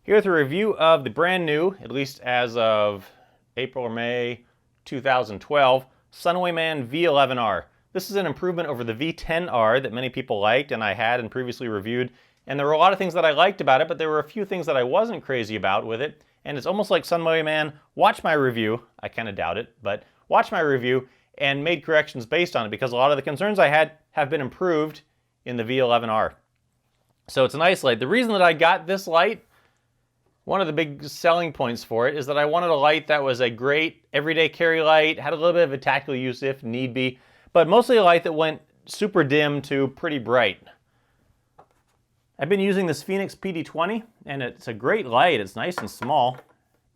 Here with a review of the brand new, at least as of April or May 2012, Sunwayman V11R. This is an improvement over the V10R that many people liked and I had and previously reviewed. And there were a lot of things that I liked about it, but there were a few things that I wasn't crazy about with it. And it's almost like Sunwayman watched my review, I kind of doubt it, but watched my review and made corrections based on it because a lot of the concerns I had have been improved in the V11R. So it's a nice light. The reason that I got this light, one of the big selling points for it, is that I wanted a light that was a great everyday carry light, had a little bit of a tactical use if need be, but mostly a light that went super dim to pretty bright. I've been using this Phoenix PD20, and it's a great light. It's nice and small,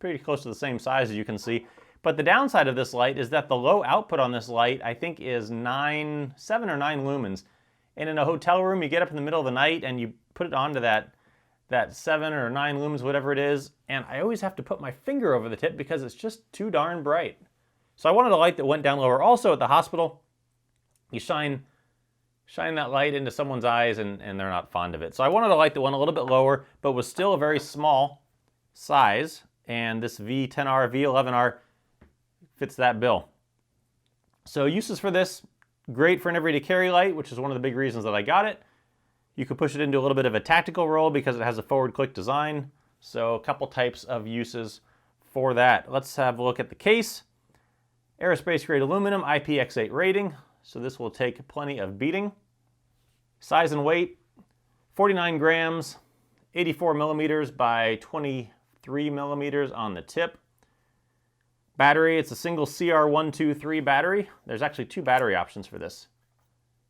pretty close to the same size as you can see. But the downside of this light is that the low output on this light, I think, is 7 or 9 lumens. And in a hotel room, you get up in the middle of the night and you put it onto that 7 or 9 lumens, whatever it is, and I always have to put my finger over the tip because it's just too darn bright. So I wanted a light that went down lower. Also at the hospital, you shine that light into someone's eyes and they're not fond of it. So I wanted a light that went a little bit lower, but was still a very small size, and this V10R, V11R fits that bill. So uses for this, great for an everyday carry light, which is one of the big reasons that I got it. You could push it into a little bit of a tactical role because it has a forward click design. So a couple types of uses for that. Let's have a look at the case. Aerospace grade aluminum, IPX8 rating. So this will take plenty of beating. Size and weight, 49 grams, 84 millimeters by 23 millimeters on the tip. Battery, it's a single CR123 battery. There's actually 2 battery options for this.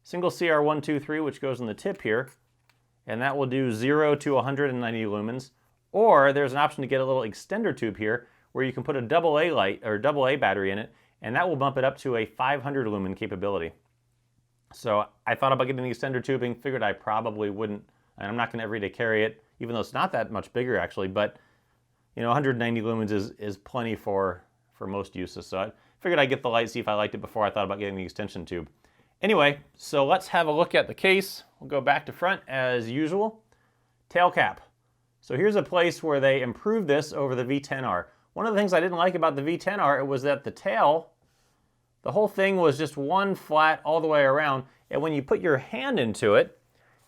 Single CR123, which goes on the tip here, and that will do 0 to 190 lumens. Or there's an option to get a little extender tube here where you can put a AA light or AA battery in it, and that will bump it up to a 500 lumen capability. So I thought about getting the extender tubing, figured I probably wouldn't, and I'm not going to everyday carry it, even though it's not that much bigger actually, but 190 lumens is plenty for most uses. So I figured I'd get the light, see if I liked it before I thought about getting the extension tube. Anyway, so let's have a look at the case. We'll go back to front as usual. Tail cap. So here's a place where they improved this over the V10R. One of the things I didn't like about the V10R was that the tail, the whole thing was just one flat all the way around. And when you put your hand into it,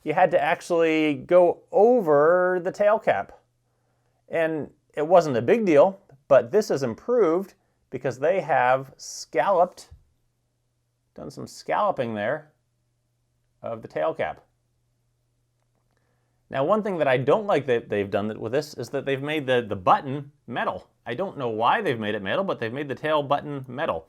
you had to actually go over the tail cap. And it wasn't a big deal, but this is improved because they have done some scalloping there of the tail cap. Now, one thing that I don't like that they've done with this is that they've made the button metal. I don't know why they've made it metal, but they've made the tail button metal.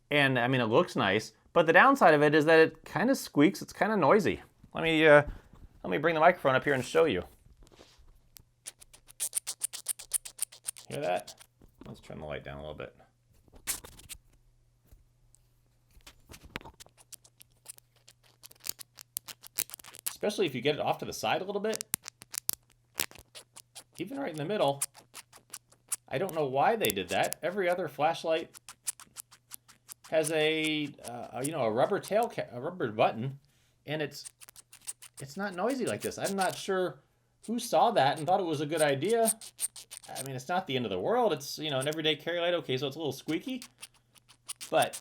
And I mean, it looks nice, but the downside of it is that it kind of squeaks. It's kind of noisy. Let me bring the microphone up here and show you. Hear that? Let's turn the light down a little bit. Especially if you get it off to the side a little bit. Even right in the middle. I don't know why they did that. Every other flashlight has a rubber a rubber button, and it's not noisy like this. I'm not sure who saw that and thought it was a good idea. I mean, it's not the end of the world. It's an everyday carry light. Okay, so it's a little squeaky, but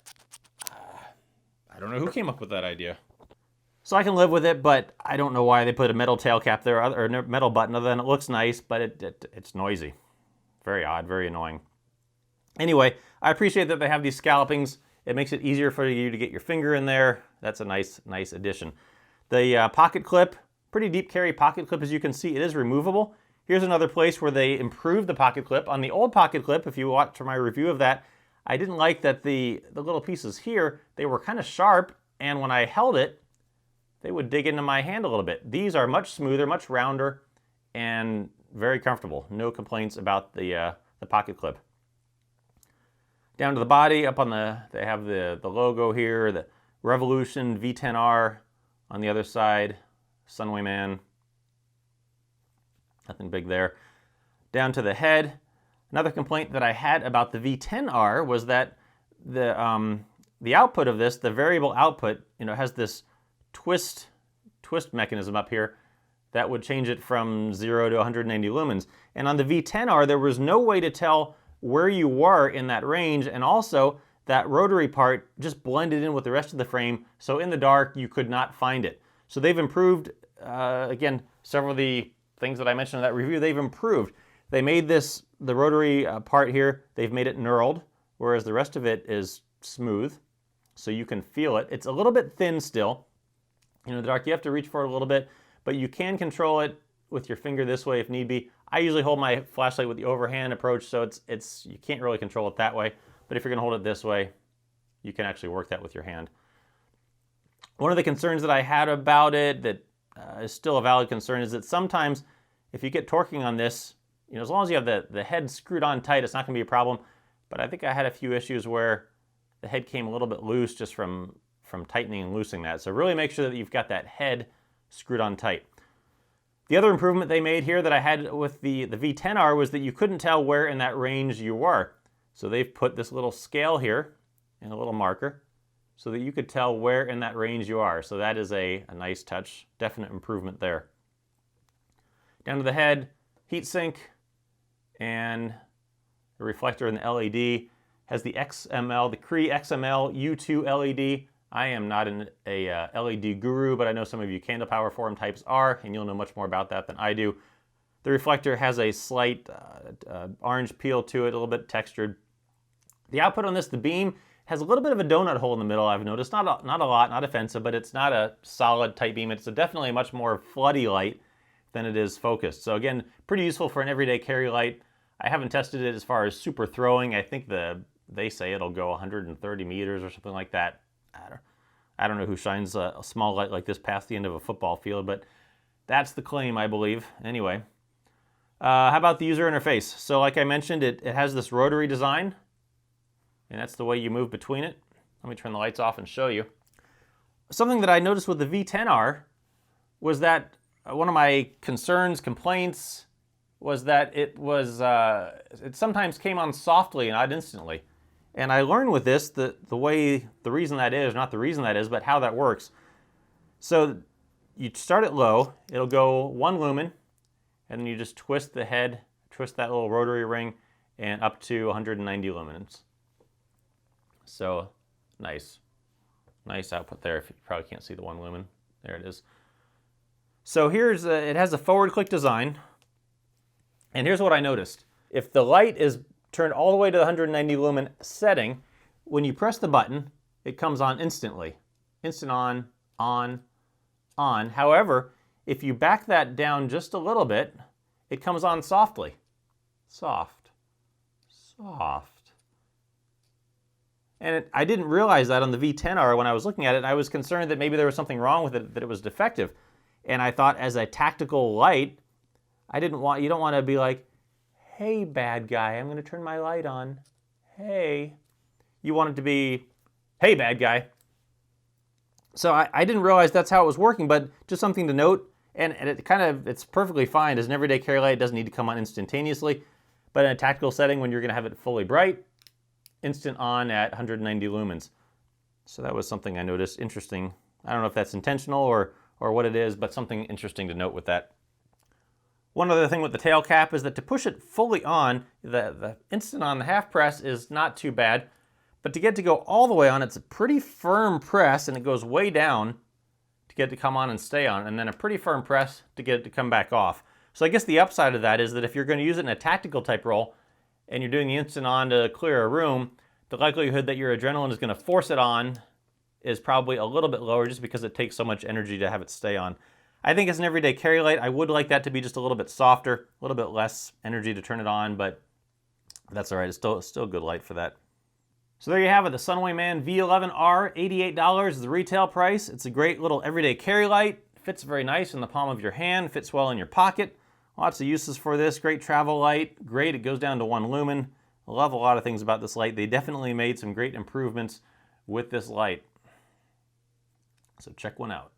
I don't know who came up with that idea. So I can live with it, but I don't know why they put a metal tail cap there, or a metal button, other than it looks nice, but it's noisy. Very odd, very annoying. Anyway, I appreciate that they have these scallopings. It makes it easier for you to get your finger in there. That's a nice addition. The pocket clip, pretty deep carry pocket clip, as you can see, it is removable. Here's another place where they improved the pocket clip. On the old pocket clip, if you watch my review of that, I didn't like that the little pieces here, they were kind of sharp, and when I held it, they would dig into my hand a little bit. These are much smoother, much rounder, and very comfortable. No complaints about the pocket clip. Down to the body, up on they have the logo here, the Revolution V10R on the other side, Sunwayman. Nothing big there. Down to the head. Another complaint that I had about the V10R was that the output of this, the variable output, has this twist mechanism up here that would change it from 0 to 190 lumens. And on the V10R, there was no way to tell where you were in that range, and also that rotary part just blended in with the rest of the frame, so in the dark you could not find it. So they've improved, again, several of the things that I mentioned in that review, they've improved. They made the rotary part here, they've made it knurled, whereas the rest of it is smooth, so you can feel it. It's a little bit thin still. In the dark, you have to reach for it a little bit, but you can control it with your finger this way if need be. I usually hold my flashlight with the overhand approach, so you can't really control it that way. But if you're going to hold it this way, you can actually work that with your hand. One of the concerns that I had about it that is still a valid concern is that sometimes if you get torquing on this, as long as you have the head screwed on tight, it's not going to be a problem. But I think I had a few issues where the head came a little bit loose just from tightening and loosening that. So really make sure that you've got that head screwed on tight. The other improvement they made here that I had with the V10R was that you couldn't tell where in that range you were. So they've put this little scale here and a little marker so that you could tell where in that range you are. So that is a nice touch, definite improvement there. Down to the head, heatsink, and the reflector in the LED has the XML, the Cree XML U2 LED. I am not a LED guru, but I know some of you candle power forum types are, and you'll know much more about that than I do. The reflector has a slight orange peel to it, a little bit textured. The output on this, the beam, has a little bit of a donut hole in the middle, I've noticed. Not a lot, not offensive, but it's not a solid tight beam. It's definitely a much more floody light than it is focused. So again, pretty useful for an everyday carry light. I haven't tested it as far as super throwing. I think they say it'll go 130 meters or something like that. I don't know who shines a small light like this past the end of a football field, but that's the claim, I believe. Anyway, how about the user interface? So like I mentioned, it has this rotary design, and that's the way you move between it. Let me turn the lights off and show you. Something that I noticed with the V10R was that one of my concerns, complaints, was that it sometimes came on softly and not instantly. And I learned with this the reason that is, not the reason that is, but how that works. So you start it low, it'll go 1 lumen, and then you just twist the head, twist that little rotary ring, and up to 190 lumens. So nice output there. If you probably can't see the 1 lumen, there it is. So it has a forward click design, and here's what I noticed. If the light is turned all the way to the 190 lumen setting, when you press the button, it comes on instantly. Instant on, on, on. However, if you back that down just a little bit, it comes on softly. Soft. Soft. And I didn't realize that on the V10R when I was looking at it. I was concerned that maybe there was something wrong with it, that it was defective. And I thought as a tactical light, you don't want to be like, hey, bad guy, I'm going to turn my light on. Hey. You want it to be, hey, bad guy. So I didn't realize that's how it was working, but just something to note. And it's perfectly fine. As an everyday carry light, it doesn't need to come on instantaneously. But in a tactical setting, when you're going to have it fully bright, instant on at 190 lumens. So that was something I noticed interesting. I don't know if that's intentional or what it is, but something interesting to note with that. One other thing with the tail cap is that to push it fully on, the instant on, the half press is not too bad, but to get to go all the way on, it's a pretty firm press, and it goes way down to get it to come on and stay on, and then a pretty firm press to get it to come back off. So I guess the upside of that is that if you're going to use it in a tactical type role, and you're doing the instant on to clear a room, the likelihood that your adrenaline is going to force it on is probably a little bit lower just because it takes so much energy to have it stay on. I think as an everyday carry light, I would like that to be just a little bit softer, a little bit less energy to turn it on, but that's all right. It's still a good light for that. So there you have it, the Sunwayman V11R, $88 is the retail price. It's a great little everyday carry light. Fits very nice in the palm of your hand, fits well in your pocket. Lots of uses for this. Great travel light. Great, it goes down to 1 lumen. I love a lot of things about this light. They definitely made some great improvements with this light. So check one out.